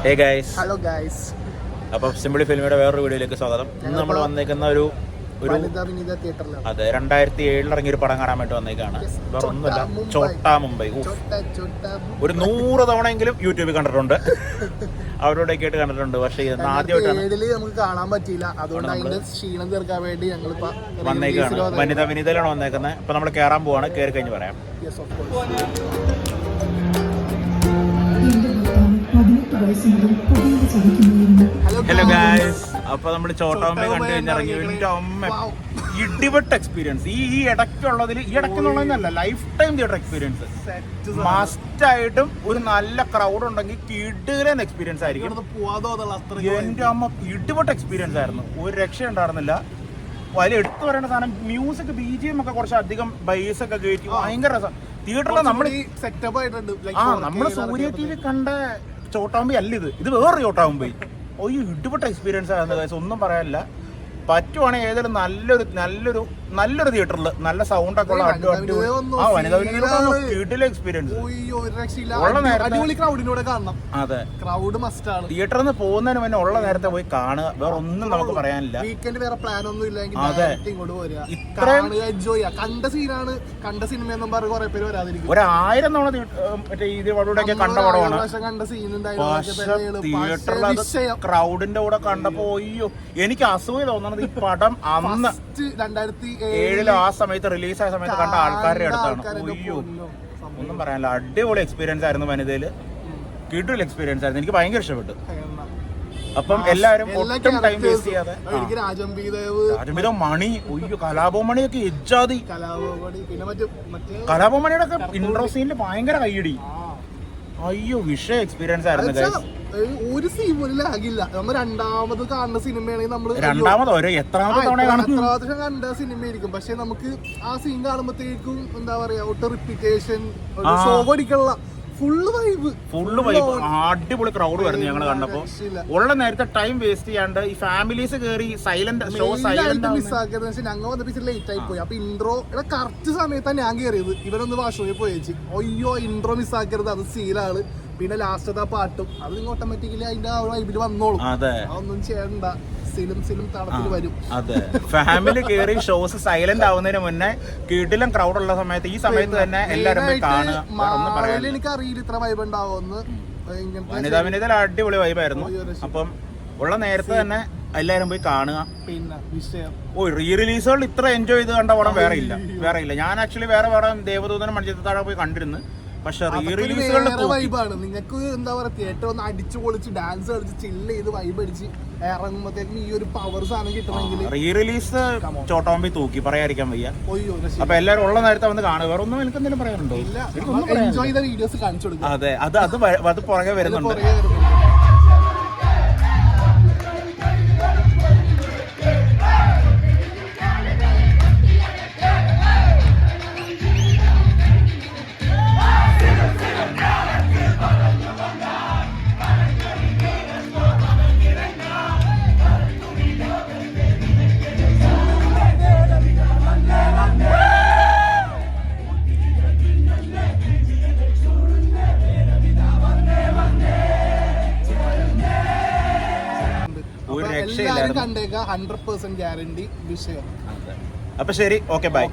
Hey guys. Hello guys. അപ്പോൾ simply ഫിലിമിയുടെ വേറൊരു വീഡിയോയിലേക്ക് സ്വാഗതം. ഇന്ന് നമ്മൾ വന്നേക്കുന്ന ഒരു അതെ 2007 ഇറങ്ങിയ ഒരു പടം കാണാൻ വേണ്ടി വന്നേക്കാണ്. വേറെ ഒന്നുമില്ല, ചോട്ടാ മുംബൈ. ഒരു 100 തവണയെങ്കിലും യൂട്യൂബിൽ കണ്ടിട്ടുണ്ട്, അവരോടൊക്കെ ആയിട്ട് കണ്ടിട്ടുണ്ട്. പക്ഷേ ഇത് ആദ്യമായിട്ടാണ് നമുക്ക് കാണാൻ പറ്റിയില്ല. അതുകൊണ്ട് അതിന്റെ ക്ഷീണം തീർക്കാൻ വേണ്ടി ഞങ്ങൾ വന്നേക്കാണ്. വനിതയിലാണ് വന്നേക്കുന്നത്. അപ്പൊ നമ്മൾ കയറാൻ പോവാണ്. കയറി കഴിഞ്ഞ് പറയാം. ഹലോ ഗായ്സ്, അപ്പൊ നമ്മള് ചോട്ടാമ്പെ കണ്ടു കഴിഞ്ഞിറങ്ങി. എന്റെ അമ്മ ഇടിവെട്ട് എക്സ്പീരിയൻസ്. ഈ ഇടയ്ക്കുള്ളതിൽ ഈ ഇടയ്ക്കുള്ളതല്ല, lifetime theatre experience must ആയിട്ടും. ഒരു നല്ല ക്രൗഡ് ഉണ്ടെങ്കിൽ കിടിലൻ എക്സ്പീരിയൻസ് ആയിരിക്കും. എന്റെ അമ്മ ഇടിവെട്ട് എക്സ്പീരിയൻസ് ആയിരുന്നു, ഒരു രക്ഷ ഉണ്ടായിരുന്നില്ല. അതിൽ എടുത്തു പറയേണ്ട സാധനം മ്യൂസിക്, BGM ഒക്കെ കുറച്ച് അധികം ബേസ് ഒക്കെ കയറ്റി ഭയങ്കര രസം. തിയേറ്ററിൽ നമ്മൾ സെറ്റപ്പ് ആയിട്ടുണ്ട്. നമ്മള് സൂര്യ TV കണ്ട ചോട്ടാമ്പി അല്ല ഇത് വേറെ ചോട്ടാമ്പി. ഇടിപെട്ട എക്സ്പീരിയൻസ് ആയിരുന്നു, ഒന്നും പറയാനില്ല. പറ്റുവാണെങ്കിൽ ഏതൊരു നല്ലൊരു തിയേറ്ററിൽ നല്ല സൗണ്ട് ഒക്കെ ഉള്ള വീട്ടിലെ എക്സ്പീരിയൻസ് അതെ. തിയേറ്ററിൽ നിന്ന് പോകുന്നതിന് മുന്നേ ഉള്ള നേരത്തെ പോയി കാണുക, വേറെ ഒന്നും നമുക്ക് പറയാനില്ല. അതെ, ഇത്രയും 1000 തവണ മറ്റേ ഇതിലൂടെയൊക്കെ കണ്ട പടമാണ്. തിയേറ്ററിൽ ക്രൗഡിന്റെ കൂടെ കണ്ടപ്പോ എനിക്ക് അസൂയ തോന്നണത് ഈ പടം അന്ന് 2007 ആ സമയത്ത് റിലീസായ സമയത്ത് കണ്ട ആൾക്കാരുടെ അടുത്താണ്. ഒന്നും പറയാനില്ല, അടിപൊളി എക്സ്പീരിയൻസ് ആയിരുന്നു. വനിതയില് കിടിലൻ എക്സ്പീരിയൻസ് ആയിരുന്നു, എനിക്ക് ഭയങ്കര ഇഷ്ടപ്പെട്ടു. അപ്പം എല്ലാവരും ഒട്ടും ടൈം വേസ്റ്റ് ചെയ്യാതെ രാജംബീത മണി, കലാഭവമണിയൊക്കെ എജ്ജാതി. കലാഭവമണിയുടെ ഒക്കെ ഇൻട്രോ സീനിൽ ഭയങ്കര കൈയടി. വിഷയ എക്സ്പീരിയൻസ് ആയിരുന്നു. ഒരു സീൻ പോലും ലാഗില്ല. നമ്മൾ രണ്ടാമത് കാണുന്ന സിനിമയാണെങ്കിൽ നമ്മള് എത്രാമത്തെ കണ്ട സിനിമയായിരിക്കും. പക്ഷെ നമുക്ക് ആ സീൻ കാണുമ്പോഴത്തേക്കും എന്താ പറയാ, ഒട്ടും റിപ്പീറ്റേഷൻ, ഷോകടിക്കുള്ള ഫുള്ള് വൈബ്. അടിപൊളി ക്രൗഡ് വരുന്നു ഞങ്ങൾ കണ്ടപ്പോ. ഉള്ള നേരത്തെ ടൈം വേസ്റ്റ് ചെയ്യാണ്ട് ഈ ഫാമിലീസ് കയറി മിസ്സാക്കിയത്. ഞങ്ങൾ വന്നപ്പോ ലേറ്റ് ആയി പോയി. അപ്പൊ ഇൻട്രോ കറക്റ്റ് സമയത്താണ് ഞാൻ കയറിയത്. ഇവരൊന്ന് വാഷ്റൂമിൽ പോയേച്ച് ഇൻട്രോ മിസ്സാക്കരുത്, അത് സീലാണ്. പിന്നെ ലാസ്റ്റത്തെ ആ പാട്ടും അത് നിങ്ങൾ ഓട്ടോമാറ്റിക്കലി അതിന്റെ ആ വൈബിൽ വന്നോളും. അതൊന്നും ചെയ്യണ്ട, വരും. അതെ, ഫാമിലി കയറി ഷോസ് സൈലന്റ് ആവുന്നതിന് മുന്നേ കിടിലൻ ക്രൗഡ് ഉള്ള സമയത്ത് ഈ സമയത്ത് തന്നെ എല്ലാവരും കാണുക. എനിക്ക് അറിയില്ല ഇത്ര വൈബ് ഉണ്ടാവുമെന്ന്. വനിതയിൽ അടിപൊളി വൈബായിരുന്നു. അപ്പം ഉള്ള നേരത്തെ തന്നെ എല്ലാവരും പോയി കാണുക. പിന്നെ വിഷയം റീ റിലീസുകൾ ഇത്ര എൻജോയ് ചെയ്ത് കണ്ട പടം വേറെ ഇല്ല. ഞാൻ ആക്ച്വലി വേറെ പടം ദേവദൂതനും മണിച്ചിത്രത്താഴ പോയി കണ്ടിരുന്നു. പക്ഷെ വൈബാണ്. നിങ്ങൾക്ക് എന്താ പറയാ, തിയേറ്റർ ഒന്ന് അടിച്ചു പൊളിച്ച് ഡാൻസ് കളിച്ച് ചില്ല് ചെയ്ത് വൈബ് അടിച്ച് ഇറങ്ങുമ്പോഴത്തേക്കും ഈ ഒരു പവർ സാധനം കിട്ടണമെങ്കിൽ റീ റിലീസ് ചോട്ടാമ്പി തൂക്കി പറയാതിരിക്കാൻ വയ്യ. അപ്പൊ എല്ലാവരും ഉള്ള നേരത്തെ വന്ന് കാണുക. വേറെ ഒന്നും എനിക്ക് എന്തെങ്കിലും പറയാനുണ്ടോ? എൻജോയ് ചെയ്ത വീഡിയോസ് കാണിച്ചു കൊടുക്കുക. അതെ, അത് പുറകെ വരുന്നുണ്ട്. എല്ലാവരും കണ്ടേക്ക, 100% ഗ്യാരണ്ടി വിഷയം. അപ്പൊ ശരി, ഓക്കെ ബൈ.